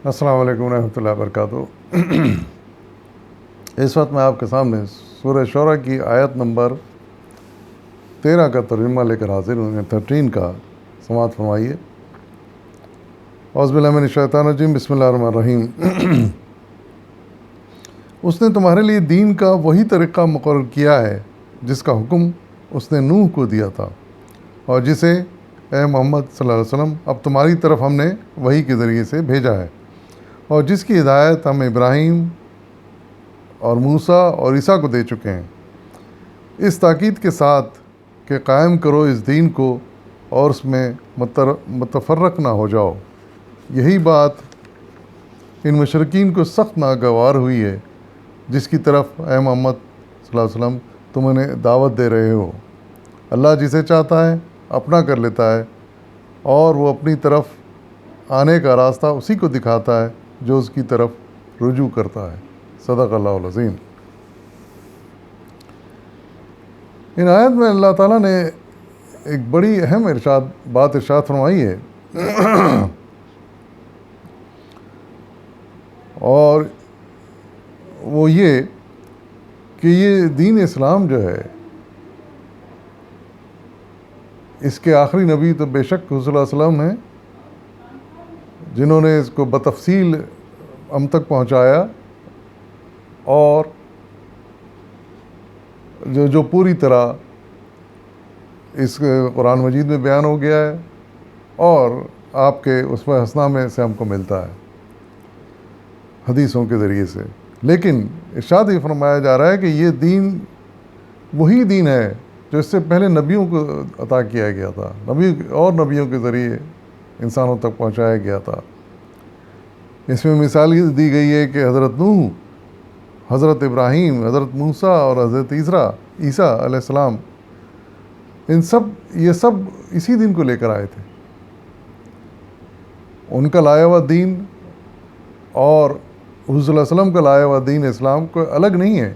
السلام علیکم ورحمۃ اللہ وبرکاتہ۔ اس وقت میں آپ کے سامنے سورہ شعراء کی آیت نمبر 13 کا ترجمہ لے کر حاضر ہوں۔ 13 کا سماعت فرمائیے۔ اعوذ باللہ من الشیطان الرجیم، بسم اللہ الرحمن الرحیم۔ اس نے تمہارے لیے دین کا وہی طریقہ مقرر کیا ہے جس کا حکم اس نے نوح کو دیا تھا، اور جسے اے محمد صلی اللہ علیہ وسلم اب تمہاری طرف ہم نے وحی کے ذریعے سے بھیجا ہے، اور جس کی ہدایت ہم ابراہیم اور موسیٰ اور عیسیٰ کو دے چکے ہیں، اس تاکید کے ساتھ کہ قائم کرو اس دین کو اور اس میں متفرق نہ ہو جاؤ۔ یہی بات ان مشرکین کو سخت ناگوار ہوئی ہے جس کی طرف اے محمد صلی اللہ علیہ وسلم تم انہیں دعوت دے رہے ہو۔ اللہ جسے چاہتا ہے اپنا کر لیتا ہے، اور وہ اپنی طرف آنے کا راستہ اسی کو دکھاتا ہے جو اس کی طرف رجوع کرتا ہے۔ صدق اللہ العظیم۔ ان آیت میں اللہ تعالیٰ نے ایک بڑی اہم بات ارشاد فرمائی ہے، اور وہ یہ کہ یہ دین اسلام جو ہے، اس کے آخری نبی تو بے شک حضور صلی اللہ علیہ وسلم ہیں، جنہوں نے اس کو بتفصیل ہم تک پہنچایا، اور جو پوری طرح اس قرآن مجید میں بیان ہو گیا ہے، اور آپ کے اسوہ حسنہ میں سے ہم کو ملتا ہے حدیثوں کے ذریعے سے۔ لیکن ارشاد یہ فرمایا جا رہا ہے کہ یہ دین وہی دین ہے جو اس سے پہلے نبیوں کو عطا کیا گیا تھا، نبیوں کے ذریعے انسانوں تک پہنچایا گیا تھا۔ اس میں مثال دی گئی ہے کہ حضرت نوح، حضرت ابراہیم، حضرت موسیٰ اور حضرت عیسیٰ علیہ السلام، یہ سب اسی دین کو لے کر آئے تھے۔ ان کا لایا ہوا دین اور حضور صلی اللہ علیہ وسلم کا لایا ہوا دین اسلام کوئی الگ نہیں ہے،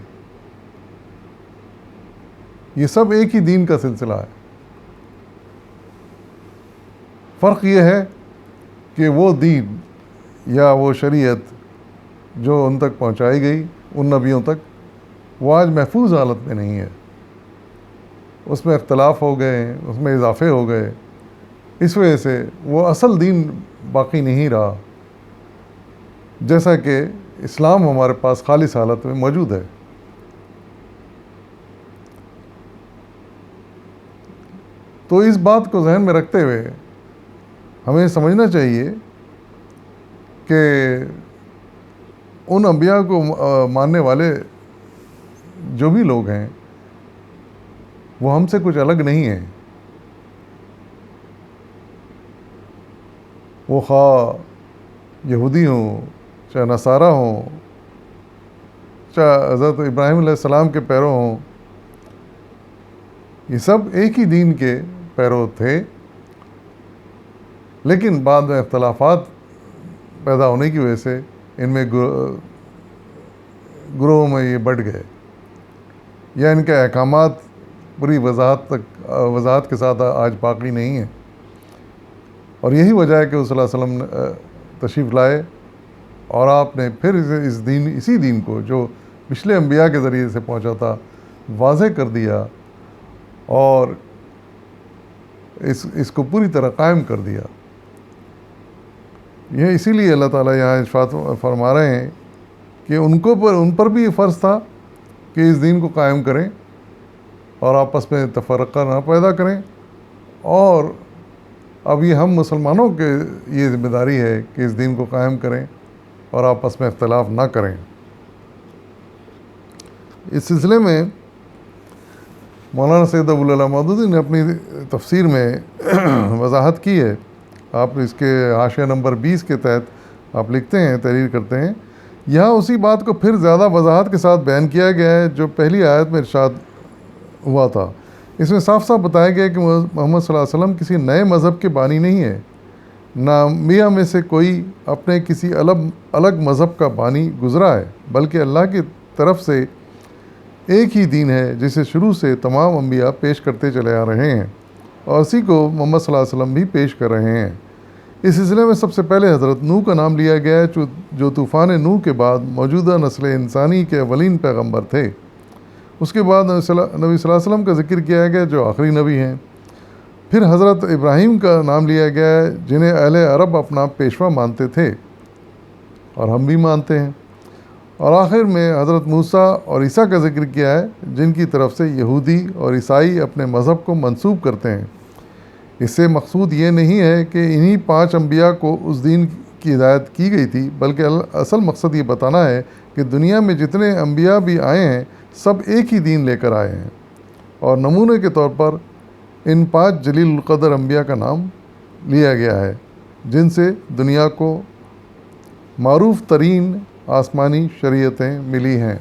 یہ سب ایک ہی دین کا سلسلہ ہے۔ فرق یہ ہے کہ وہ دین یا وہ شریعت جو ان تک پہنچائی گئی ان نبیوں تک، وہ آج محفوظ حالت میں نہیں ہے، اس میں اختلاف ہو گئے، اس میں اضافے ہو گئے، اس وجہ سے وہ اصل دین باقی نہیں رہا، جیسا کہ اسلام ہمارے پاس خالص حالت میں موجود ہے۔ تو اس بات کو ذہن میں رکھتے ہوئے ہمیں سمجھنا چاہیے کہ ان انبیاء کو ماننے والے جو بھی لوگ ہیں وہ ہم سے کچھ الگ نہیں ہیں، وہ خواہ یہودی ہوں، چاہے نصارہ ہوں، چاہے حضرت ابراہیم علیہ السلام کے پیرو ہوں، یہ سب ایک ہی دین کے پیرو تھے، لیکن بعد میں اختلافات پیدا ہونے کی وجہ سے ان میں گروہوں میں یہ بٹ گئے، یا ان کے احکامات پوری وضاحت کے ساتھ آج باقی نہیں ہیں۔ اور یہی وجہ ہے کہ صلی اللہ علیہ وسلم تشریف لائے، اور آپ نے پھر اسی دین کو جو پچھلے انبیاء کے ذریعے سے پہنچا تھا واضح کر دیا، اور اس کو پوری طرح قائم کر دیا۔ یہ اسی لیے اللہ تعالیٰ یہاں ارشاد فرما رہے ہیں کہ ان پر بھی یہ فرض تھا کہ اس دین کو قائم کریں اور آپس میں تفرقہ نہ پیدا کریں، اور اب یہ ہم مسلمانوں کے یہ ذمہ داری ہے کہ اس دین کو قائم کریں اور آپس میں اختلاف نہ کریں۔ اس سلسلے میں مولانا سید ابوالعلا مودودی نے اپنی تفسیر میں وضاحت کی ہے۔ آپ اس کے حاشیہ نمبر 20 کے تحت آپ لکھتے ہیں، تحریر کرتے ہیں، یہاں اسی بات کو پھر زیادہ وضاحت کے ساتھ بیان کیا گیا ہے جو پہلی آیت میں ارشاد ہوا تھا۔ اس میں صاف صاف بتایا گیا کہ محمد صلی اللہ علیہ وسلم کسی نئے مذہب کے بانی نہیں ہے، نہ انبیاء میں سے کوئی اپنے کسی الگ مذہب کا بانی گزرا ہے، بلکہ اللہ کی طرف سے ایک ہی دین ہے جسے شروع سے تمام انبیاء پیش کرتے چلے آ رہے ہیں، اور اسی کو محمد صلی اللہ علیہ وسلم بھی پیش کر رہے ہیں۔ اس سلسلے میں سب سے پہلے حضرت نوح کا نام لیا گیا ہے جو طوفان نوح کے بعد موجودہ نسل انسانی کے اولین پیغمبر تھے۔ اس کے بعد نبی صلی اللہ علیہ وسلم کا ذکر کیا گیا جو آخری نبی ہیں۔ پھر حضرت ابراہیم کا نام لیا گیا ہے جنہیں اہل عرب اپنا پیشوا مانتے تھے اور ہم بھی مانتے ہیں۔ اور آخر میں حضرت موسیٰ اور عیسیٰ کا ذکر کیا ہے جن کی طرف سے یہودی اور عیسائی اپنے مذہب کو منسوب کرتے ہیں۔ اس سے مقصود یہ نہیں ہے کہ انہی 5 انبیاء کو اس دین کی ہدایت کی گئی تھی، بلکہ اصل مقصد یہ بتانا ہے کہ دنیا میں جتنے انبیاء بھی آئے ہیں سب ایک ہی دین لے کر آئے ہیں، اور نمونے کے طور پر ان 5 جلیل القدر انبیاء کا نام لیا گیا ہے جن سے دنیا کو معروف ترین آسمانی شریعتیں ملی ہیں۔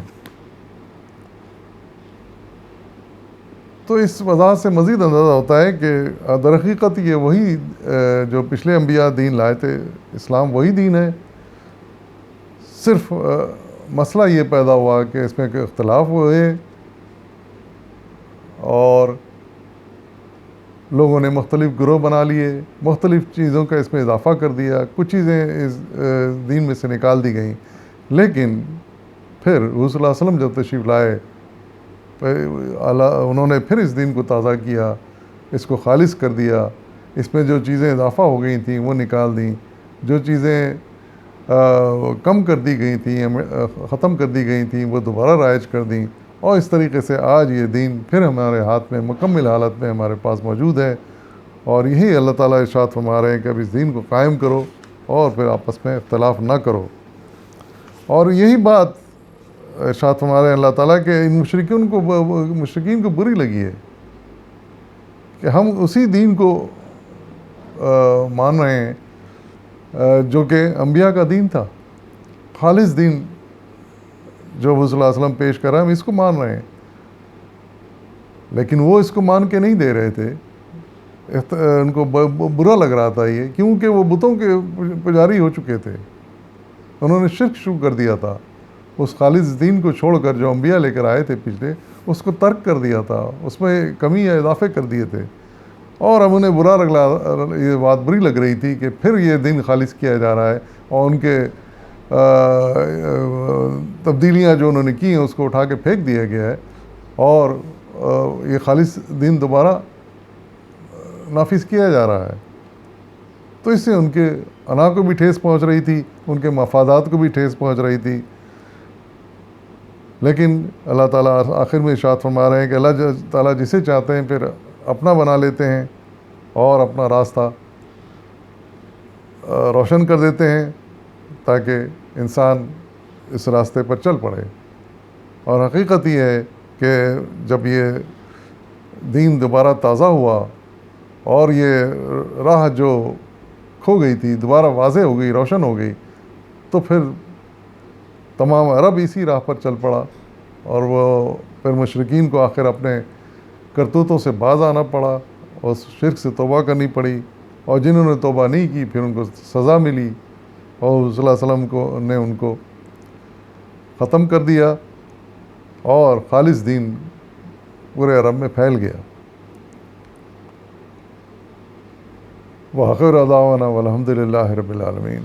تو اس وضاحت سے مزید اندازہ ہوتا ہے کہ در حقیقت یہ وہی جو پچھلے انبیاء دین لائے تھے، اسلام وہی دین ہے، صرف مسئلہ یہ پیدا ہوا کہ اس میں اختلاف ہوئے اور لوگوں نے مختلف گروہ بنا لیے، مختلف چیزوں کا اس میں اضافہ کر دیا، کچھ چیزیں اس دین میں سے نکال دی گئیں، لیکن پھر حضور صلی اللہ علیہ وسلم جب تشریف لائے انہوں نے پھر اس دین کو تازہ کیا، اس کو خالص کر دیا، اس میں جو چیزیں اضافہ ہو گئی تھیں وہ نکال دیں، جو چیزیں کم کر دی گئی تھیں، ختم کر دی گئی تھیں وہ دوبارہ رائج کر دیں، اور اس طریقے سے آج یہ دین پھر ہمارے ہاتھ میں مکمل حالت میں ہمارے پاس موجود ہے۔ اور یہی اللہ تعالیٰ ارشاد فرما رہے ہیں کہ اب اس دین کو قائم کرو اور پھر آپس میں اختلاف نہ کرو۔ اور یہی بات ارشاد فرما رہے ہیں اللہ تعالیٰ کہ ان مشرکین کو بری لگی ہے کہ ہم اسی دین کو مان رہے ہیں جو کہ انبیاء کا دین تھا، خالص دین جو حضور صلی اللہ علیہ وسلم پیش کر رہا ہے، ہم اس کو مان رہے ہیں، لیکن وہ اس کو مان کے نہیں دے رہے تھے، ان کو برا لگ رہا تھا یہ، کیونکہ وہ بتوں کے پجاری ہو چکے تھے، انہوں نے شرک شروع کر دیا تھا، اس خالص دین کو چھوڑ کر جو انبیاء لے کر آئے تھے پچھلے، اس کو ترک کر دیا تھا، اس میں کمی یا اضافے کر دیے تھے، اور اب انہیں یہ بات بری لگ رہی تھی کہ پھر یہ دین خالص کیا جا رہا ہے، اور ان کے تبدیلیاں جو انہوں نے کی ہیں اس کو اٹھا کے پھینک دیا گیا ہے، اور یہ خالص دین دوبارہ نافذ کیا جا رہا ہے۔ تو اس سے ان کے انا کو بھی ٹھیس پہنچ رہی تھی، ان کے مفادات کو بھی ٹھیس پہنچ رہی تھی، لیکن اللہ تعالیٰ آخر میں ارشاد فرما رہے ہیں کہ اللہ تعالیٰ جسے چاہتے ہیں پھر اپنا بنا لیتے ہیں اور اپنا راستہ روشن کر دیتے ہیں تاکہ انسان اس راستے پر چل پڑے۔ اور حقیقت یہ ہے کہ جب یہ دین دوبارہ تازہ ہوا اور یہ راہ جو کھو گئی تھی دوبارہ واضح ہو گئی، روشن ہو گئی، تو پھر تمام عرب اسی راہ پر چل پڑا، اور وہ پھر مشرکین کو آخر اپنے کرتوتوں سے باز آنا پڑا، اور شرک سے توبہ کرنی پڑی، اور جنہوں نے توبہ نہیں کی پھر ان کو سزا ملی، اور صلی اللہ علیہ وسلم نے ان کو ختم کر دیا، اور خالص دین پورے عرب میں پھیل گیا۔ وآخر دعوانا والحمد للہ رب العالمین۔